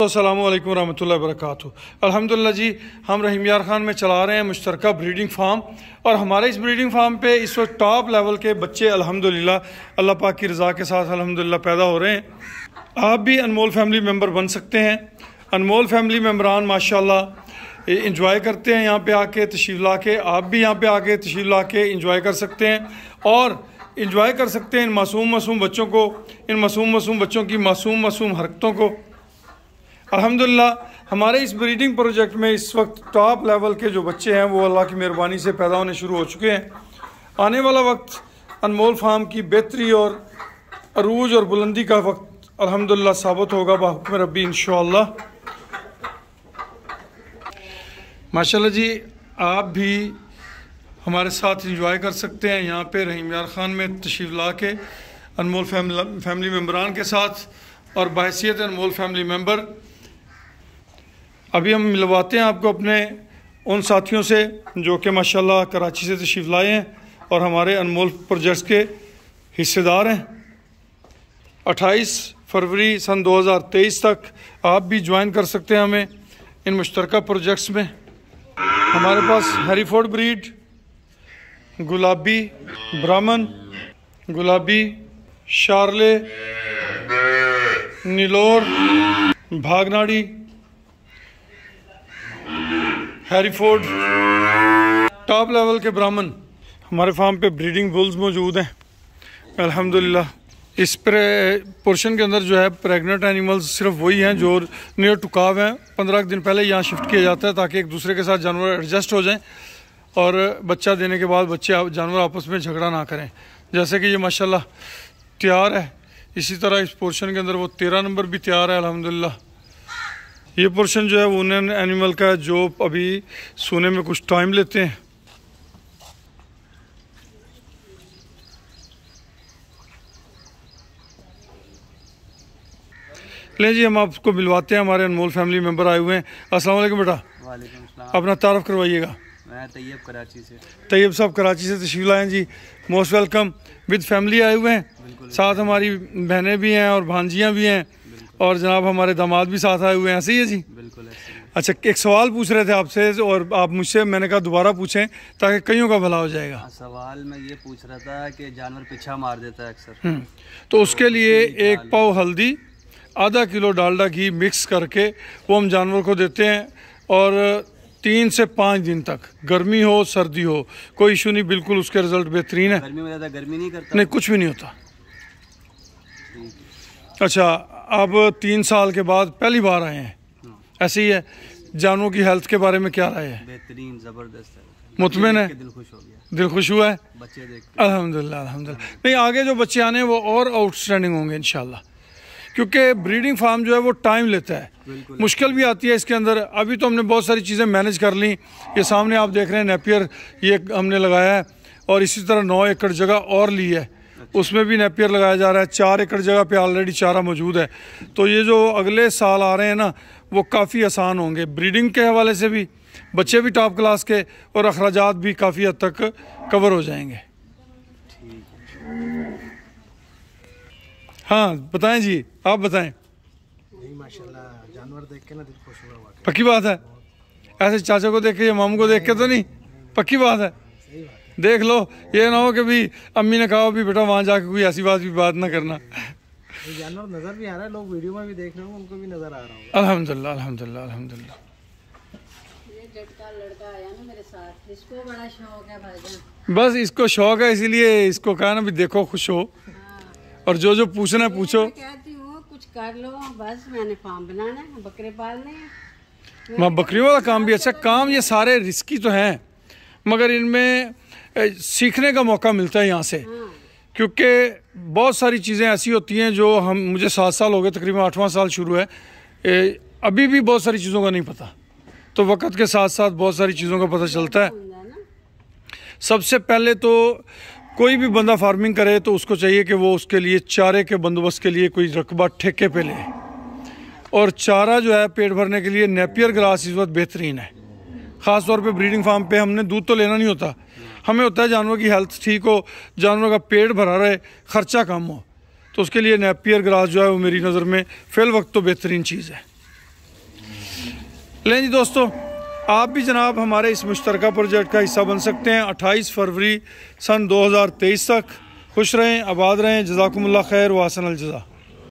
अस्सलामु अलैकुम रहमतुल्लाहि व बरकातुहू। अल्हम्दुलिल्लाह जी, हम रहीम यार खान में चला रहे हैं मुश्तरका ब्रीडिंग फार्म, और हमारे इस ब्रीडिंग फार्म पे इस वक्त टॉप लेवल के बच्चे अल्हम्दुलिल्लाह अल्लाह पाक की रज़ा के साथ अल्हम्दुलिल्लाह पैदा हो रहे हैं। आप भी अनमोल फैमिली मेम्बर बन सकते हैं। अनमोल फैमिली मेम्बरान माशाल्लाह इंजॉय करते हैं यहाँ पे आके तशरीफ़ ला के। आप भी यहाँ पे आके तशरीफ़ ला के इंजॉय कर सकते हैं और इंजॉय कर सकते हैं इन मासूम बच्चों को, इन मासूम बच्चों की मासूम हरकतों को। अल्हम्दुलिल्लाह हमारे इस ब्रीडिंग प्रोजेक्ट में इस वक्त टॉप लेवल के जो बच्चे हैं वो अल्लाह की मेहरबानी से पैदा होने शुरू हो चुके हैं। आने वाला वक्त अनमोल फार्म की बेहतरी और अरूज और बुलंदी का वक्त अल्हम्दुलिल्लाह साबित होगा बाहुक्म रब्बी इंशाअल्लाह। माशाल्लाह जी, आप भी हमारे साथ इंजॉय कर सकते हैं यहाँ पे रहीम यार खान में तशरीफ़ ला के अनमोल फैमिली मेम्बरान के साथ और बहैसियत अनमोल फैमिली मेम्बर। अभी हम मिलवाते हैं आपको अपने उन साथियों से जो कि माशाल्लाह कराची से तशरीफ़ लाए हैं और हमारे अनमोल प्रोजेक्ट्स के हिस्सेदार हैं। 28 फरवरी सन 2023 तक आप भी ज्वाइन कर सकते हैं हमें इन मुश्तरका प्रोजेक्ट्स में। हमारे पास हैरीफोर्ड ब्रीड, गुलाबी ब्राह्मण, गुलाबी शार्ले, नीलोर, भागनाड़ी, हैरीफोर्ड, टॉप लेवल के ब्राह्मण। हमारे फार्म पे ब्रीडिंग बुल्स मौजूद हैं अल्हम्दुलिल्लाह। इस पोर्शन के अंदर जो है प्रेग्नेंट एनिमल्स सिर्फ वही हैं जो नियर टू काव हैं। 15 दिन पहले यहाँ शिफ्ट किया जाता है ताकि एक दूसरे के साथ जानवर एडजस्ट हो जाएं और बच्चा देने के बाद जानवर आपस में झगड़ा ना करें। जैसे कि ये माशाल्लाह तैयार है, इसी तरह इस पोर्शन के अंदर वो 13 नंबर भी तैयार है अल्हम्दुलिल्लाह। ये पोर्शन जो है वो उन एनिमल का जो अभी सोने में कुछ टाइम लेते हैं। ले जी, हम आपको मिलवाते हैं, हमारे अनमोल फैमिली मेंबर आए हुए हैं। अस्सलाम वालेकुम बेटा। वालेकुम सलाम। अपना तारफ़ करवाइएगा। मैं तैयब कराची से। तैयब साहब कराची से तशरीफ़ लाए हैं जी, मोस्ट वेलकम। विद फैमिली आए हुए हैं, साथ हमारी बहनें भी हैं और भांजियाँ भी हैं और जनाब हमारे दामाद भी साथ आए हुए हैं। ऐसे ही है जी? बिल्कुल ऐसे ही। अच्छा, एक सवाल पूछ रहे थे आपसे और आप मुझसे, मैंने कहा दोबारा पूछें ताकि कईयों का भला हो जाएगा। सवाल मैं ये पूछ रहा था कि जानवर पीछा मार देता है अक्सर, तो उसके लिए 1 पाव हल्दी, आधा किलो डालडा घी मिक्स करके वो हम जानवर को देते हैं और 3 से 5 दिन तक, गर्मी हो सर्दी हो कोई इशू नहीं, बिल्कुल उसके रिजल्ट बेहतरीन है। गर्मी में ज़्यादा गर्मी नहीं करता? नहीं, कुछ भी नहीं होता। अच्छा, अब 3 साल के बाद पहली बार आए हैं, ऐसे ही है। जानवरों की हेल्थ के बारे में क्या राय है? बेहतरीन, ज़बरदस्त है, मुतमिन है, दिल खुश हो गया, दिल खुश हुआ है बच्चे देख अल्हम्दुलिल्लाह अल्हम्दुलिल्लाह। नहीं, आगे जो बच्चे आने हैं वो और आउटस्टैंडिंग होंगे इंशाल्लाह, क्योंकि ब्रीडिंग फार्म जो है वो टाइम लेता है, मुश्किल भी आती है इसके अंदर। अभी तो हमने बहुत सारी चीज़ें मैनेज कर ली। ये सामने आप देख रहे हैं नेपियर, ये हमने लगाया है और इसी तरह 9 एकड़ जगह और ली है, उसमें भी नेपियर लगाया जा रहा है। 4 एकड़ जगह पे ऑलरेडी चारा मौजूद है। तो ये जो अगले साल आ रहे हैं ना, वो काफ़ी आसान होंगे ब्रीडिंग के हवाले से भी, बच्चे भी टॉप क्लास के और अखराजात भी काफ़ी हद तक कवर हो जाएंगे। हाँ बताएं जी, आप बताएं। माशाल्लाह जानवर देख के ना दिल खुश हुआ। पक्की बात है, ऐसे चाचा को देख के या मामू को देख के तो नहीं, पक्की बात है। देख लो, ये ना हो कि भी अम्मी ने कहा भी बेटा वहाँ जाके कोई ऐसी बात ना करना। जानवर नजर भी आ रहा है, लोग वीडियो में भी देख रहे हो, उनको भी नजर आ रहा होगा। अल्हम्दुलिल्लाह अल्हम्दुलिल्लाह अल्हम्दुलिल्लाह। लड़का आया ना मेरे साथ, इसको बड़ा शौक है भाईजान। बस इसको शौक है, इसीलिए इसको कहा ना भी देखो खुश हो, और जो जो पूछना है पूछो। मैं कहती हूँ कुछ कर लो, बस मैंने फार्म बनाना है, बकरे पालने हैं। वहाँ बकरियों वाला काम भी अच्छा काम, ये सारे रिस्की तो हैं मगर इनमें सीखने का मौका मिलता है यहाँ से, क्योंकि बहुत सारी चीज़ें ऐसी होती हैं जो मुझे 7 साल हो गए, तकरीबन 8वां साल शुरू है, अभी भी बहुत सारी चीज़ों का नहीं पता। तो वक्त के साथ साथ बहुत सारी चीज़ों का पता चलता है। सबसे पहले तो कोई भी बंदा फार्मिंग करे तो उसको चाहिए कि वो उसके लिए चारे के बंदोबस्त के लिए कोई रकबा ठेके पे ले, और चारा जो है पेट भरने के लिए नेपियर ग्रास इस वक्त बेहतरीन है। ख़ास तौर पे ब्रीडिंग फार्म पे हमने दूध तो लेना नहीं होता, हमें होता है जानवर की हेल्थ ठीक हो, जानवर का पेट भरा रहे, ख़र्चा कम हो, तो उसके लिए नेपियर ग्रास जो है वो मेरी नज़र में फ़िल वक्त तो बेहतरीन चीज़ है। लें जी दोस्तों, आप भी जनाब हमारे इस मुश्तरका प्रोजेक्ट का हिस्सा बन सकते हैं 28 फरवरी सन 2023 तक। खुश रहें, आबाद रहें, जज़ाकुमुल्लाह खैर व अहसन अल जज़ा।